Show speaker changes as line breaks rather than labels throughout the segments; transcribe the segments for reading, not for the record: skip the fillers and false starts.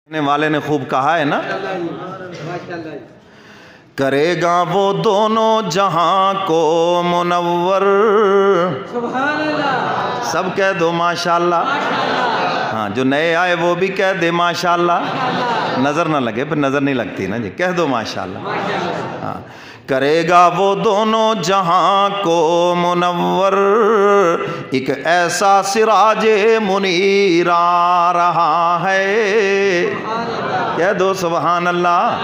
والے نے خوب کہا ہے نا، کرے گا وہ دونوں جہاں کو منور۔
سبحان اللہ،
سب کہہ دو ماشاءاللہ۔ ہاں جو نئے آئے وہ بھی کہہ دے ماشاءاللہ، نظر نہ لگے، پھر نظر نہیں لگتی نا جی، کہہ دو ماشاءاللہ۔ ہاں کرے گا وہ دونوں جہاں کو منور، ایک ایسا سراج منیر آ رہا ہے، کہہ دو سبحان اللہ۔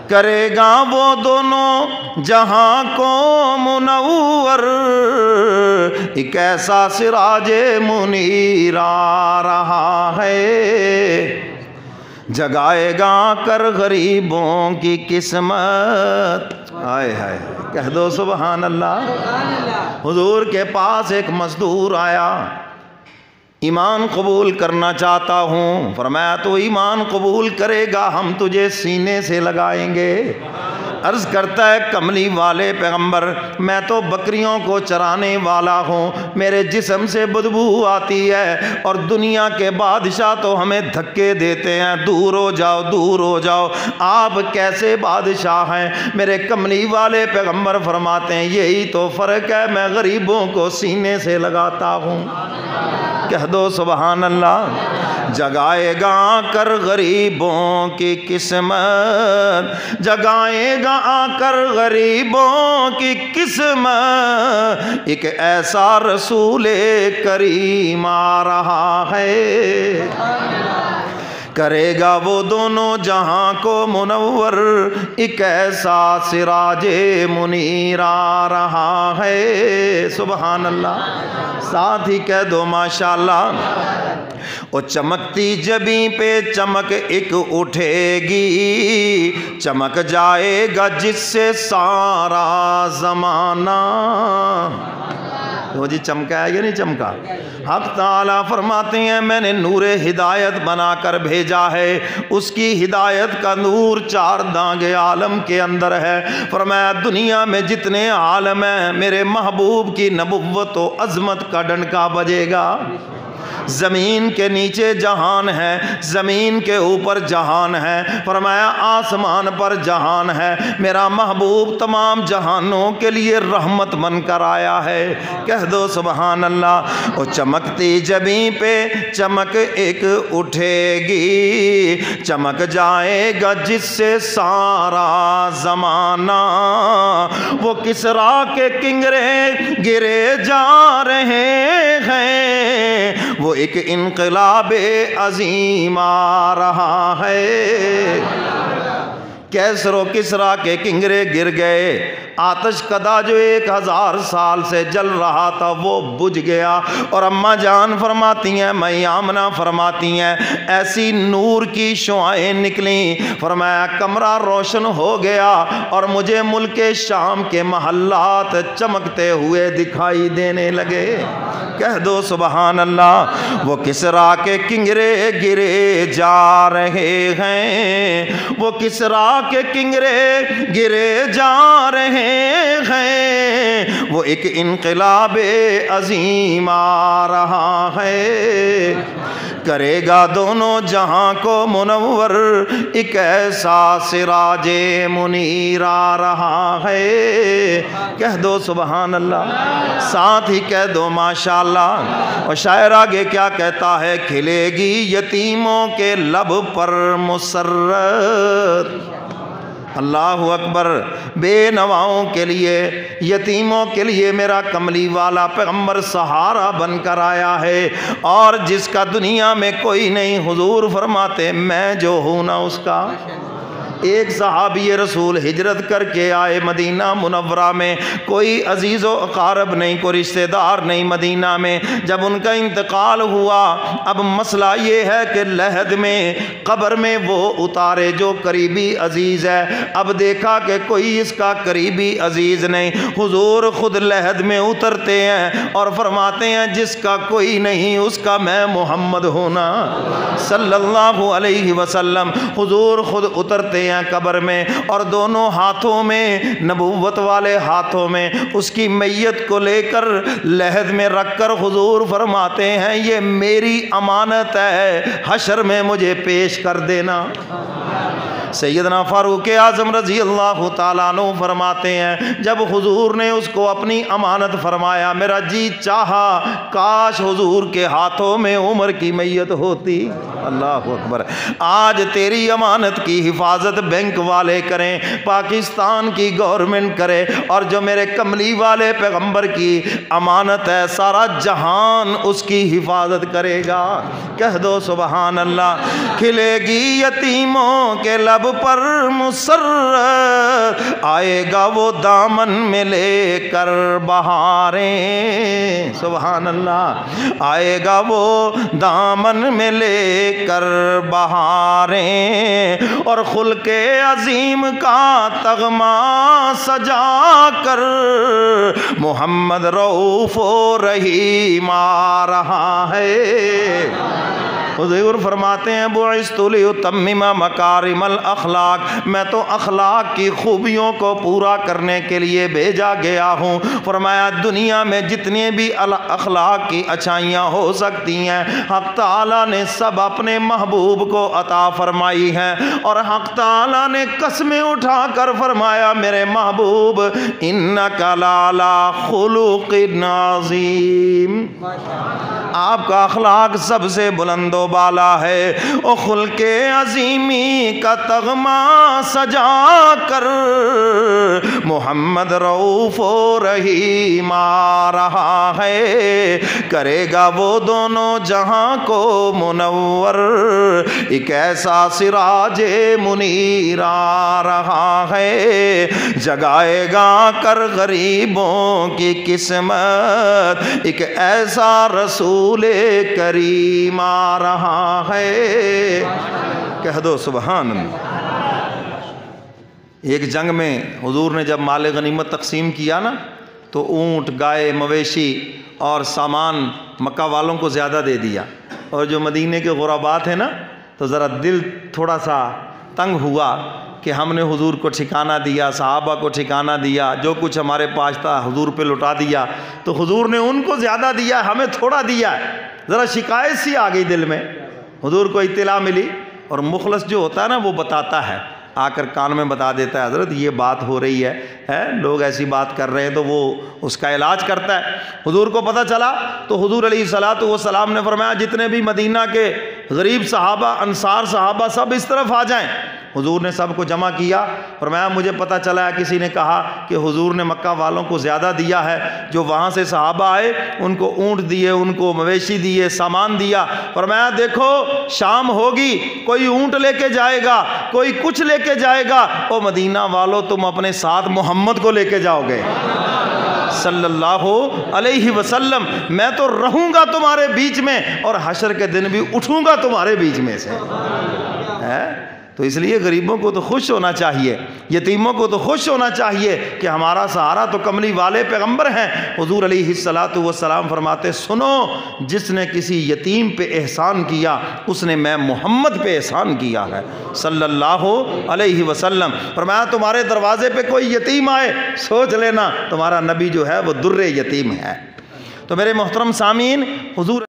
کرے گا وہ دونوں جہاں کو منور، ایک ایسا سراج منیر آ رہا ہے، جگائے گا کر غریبوں کی قسمت۔ آئے ہائے، کہہ دو سبحان اللہ۔ حضور کے پاس ایک مزدور آیا، ایمان قبول کرنا چاہتا ہوں۔ فرمایا تو ایمان قبول کرے گا ہم تجھے سینے سے لگائیں گے۔ عرض کرتا ہے کملی والے پیغمبر، میں تو بکریوں کو چرانے والا ہوں، میرے جسم سے بدبو آتی ہے، اور دنیا کے بادشاہ تو ہمیں دھکے دیتے ہیں، دور ہو جاؤ دور ہو جاؤ، آپ کیسے بادشاہ ہیں؟ میرے کملی والے پیغمبر فرماتے ہیں یہی تو فرق ہے، میں غریبوں کو سینے سے لگاتا ہوں۔ کہہ دو سبحان اللہ۔ جگائے گا آ کر غریبوں کی قسمت، جگائے گا آ کر غریبوں کی قسمت، ایک ایسا رسول کریم آ رہا ہے، کرے گا وہ دونوں جہاں کو منور، ایک ایسا سراج منیر آ رہا ہے۔ سبحان اللہ، ساتھ ہی کہہ دو ماشاءاللہ۔ وہ چمکتی جبیں پہ چمک ایک اٹھے گی، چمک جائے گا جس سے سارا زمانہ۔ وہ جی چمکا ہے یا نہیں چمکا؟ حق تعالیٰ فرماتے ہیں میں نے نور ہدایت بنا کر بھیجا ہے، اس کی ہدایت کا نور چار دانگ عالم کے اندر ہے۔ فرمایا دنیا میں جتنے عالم ہیں میرے محبوب کی نبوت و عظمت کا ڈنکا بجے گا۔ زمین کے نیچے جہان ہے، زمین کے اوپر جہان ہے، فرمایا آسمان پر جہان ہے، میرا محبوب تمام جہانوں کے لیے رحمت بن کر آیا ہے۔ کہہ دو سبحان اللہ۔ وہ چمکتی جبیں پہ چمک ایک اٹھے گی، چمک جائے گا جس سے سارا زمانہ، وہ کسریٰ کے کنگرے گرے جا رہے ہیں، وہ ایک انقلاب عظیم آ رہا ہے۔ کیسر و کسریٰ کے کنگرے گر گئے، آتش کدا جو 1000 سال سے جل رہا تھا وہ بجھ گیا، اور اماں جان فرماتی ہیں، میں آمنہ فرماتی ہیں ایسی نور کی شعائیں نکلیں، فرمایا کمرہ روشن ہو گیا اور مجھے ملک شام کے محلات چمکتے ہوئے دکھائی دینے لگے۔ کہہ دو سبحان اللہ۔ وہ کسریٰ کے کنگرے گرے جا رہے ہیں، وہ کسریٰ کے کنگرے گرے جا رہے ہیں، وہ ایک انقلاب عظیم آ رہا ہے، کرے گا دونوں جہاں کو منور، ایک ایسا سراج منیر آ رہا ہے۔ کہہ دو سبحان اللہ، ساتھ ہی کہہ دو ماشاءاللہ۔ اور شاعر آگے کیا کہتا ہے، کھلے گی یتیموں کے لب پر مسرت۔ اللہ اکبر۔ بے نواؤں کے لیے، یتیموں کے لیے میرا کملی والا پیغمبر سہارا بن کر آیا ہے، اور جس کا دنیا میں کوئی نہیں، حضور فرماتے میں جو ہوں نا اس کا۔ ایک صحابی رسول ہجرت کر کے آئے مدینہ منورہ میں، کوئی عزیز و اقارب نہیں، کوئی رشتہ دار نہیں مدینہ میں۔ جب ان کا انتقال ہوا، اب مسئلہ یہ ہے کہ لحد میں، قبر میں وہ اتارے جو قریبی عزیز ہے۔ اب دیکھا کہ کوئی اس کا قریبی عزیز نہیں، حضور خود لحد میں اترتے ہیں اور فرماتے ہیں جس کا کوئی نہیں اس کا میں محمد ہونا صلی اللہ علیہ وسلم۔ حضور خود اترتے رکھے ہیں قبر میں، اور دونوں ہاتھوں میں، نبوت والے ہاتھوں میں، اس کی میت کو لے کر لحد میں رکھ کر حضور فرماتے ہیں یہ میری امانت ہے، حشر میں مجھے پیش کر دینا۔ سیدنا فاروق اعظم رضی اللہ تعالیٰ عنہ فرماتے ہیں جب حضور نے اس کو اپنی امانت فرمایا، میرا جی چاہا کاش حضور کے ہاتھوں میں عمر کی میت ہوتی۔ اللہ اکبر۔ آج تیری امانت کی حفاظت بینک والے کریں، پاکستان کی گورنمنٹ کرے، اور جو میرے کملی والے پیغمبر کی امانت ہے سارا جہان اس کی حفاظت کرے گا۔ کہہ دو سبحان اللہ۔ کھلے گی یتیموں کے لب پر مسرت، آئے گا وہ دامن میں لے کر بہاریں۔ سبحان اللہ۔ آئے گا وہ دامن میں لے کر بہاریں، اور خلق عظیم کا تغمہ سجا کر محمد رؤوف و رحیم آ رہا ہے۔ حضور فرماتے ہیں بعثت لیتمم مکارم الاخلاق، میں تو اخلاق کی خوبیوں کو پورا کرنے کے لیے بھیجا گیا ہوں۔ فرمایا دنیا میں جتنی بھی اخلاق کی اچھائیاں ہو سکتی ہیں حق تعالیٰ نے سب اپنے محبوب کو عطا فرمائی ہیں، اور حق تعالیٰ نے قسمیں اٹھا کر فرمایا میرے محبوب انک لعلی خلق عظیم، آپ کا اخلاق سب سے بلند و بالا ہے۔ او خلق عظیمی کا تغمہ سجا کر محمد رؤوف و رحیم آ رہا ہے، کرے گا وہ دونوں جہاں کو منور، ایک ایسا سراج منیر آ رہا ہے، جگائے گا کر غریبوں کی قسمت، ایک ایسا رسول کریم آ رہا ہے۔ کہہ دو سبحان اللہ۔ ایک جنگ میں حضور نے جب مال غنیمت تقسیم کیا نا تو اونٹ، گائے، مویشی اور سامان مکہ والوں کو زیادہ دے دیا، اور جو مدینے کے غرباء تھے نا تو ذرا دل تھوڑا سا تنگ ہوا کہ ہم نے حضور کو ٹھکانہ دیا، صحابہ کو ٹھکانہ دیا، جو کچھ ہمارے پاس تھا حضور پہ لٹا دیا، تو حضور نے ان کو زیادہ دیا، ہمیں تھوڑا دیا ہے۔ ذرا شکایت سی آ گئی دل میں، حضور کو اطلاع ملی، اور مخلص جو ہوتا ہے نا وہ بتاتا ہے، آ کر کان میں بتا دیتا ہے حضرت یہ بات ہو رہی ہے لوگ ایسی بات کر رہے ہیں، تو وہ اس کا علاج کرتا ہے۔ حضور کو پتہ چلا تو حضور علیہ الصلوۃ والسلام نے فرمایا جتنے بھی مدینہ کے غریب صحابہ، انصار صحابہ سب اس طرف آ جائیں۔ حضور نے سب کو جمع کیا، فرمایا مجھے پتہ چلا ہے کسی نے کہا کہ حضور نے مکہ والوں کو زیادہ دیا ہے، جو وہاں سے صحابہ آئے ان کو اونٹ دیے، ان کو مویشی دیے، سامان دیا۔ فرمایا دیکھو شام ہوگی کوئی اونٹ لے کے جائے گا، کوئی کچھ لے کے جائے گا، او مدینہ والوں تم اپنے ساتھ محمد کو لے کے جاؤ گے صلی اللہ علیہ وسلم، میں تو رہوں گا تمہارے بیچ میں، اور حشر کے دن بھی اٹھوں گا تمہارے بیچ میں سے۔ تو اس لیے غریبوں کو تو خوش ہونا چاہیے، یتیموں کو تو خوش ہونا چاہیے کہ ہمارا سہارا تو کملی والے پیغمبر ہیں۔ حضور علیہ الصلوۃ والسلام فرماتے سنو جس نے کسی یتیم پہ احسان کیا اس نے میں محمد پہ احسان کیا ہے صلی اللہ علیہ وسلم۔ فرمایا تمہارے دروازے پہ کوئی یتیم آئے سوچ لینا تمہارا نبی جو ہے وہ در یتیم ہے۔ تو میرے محترم سامعین، حضور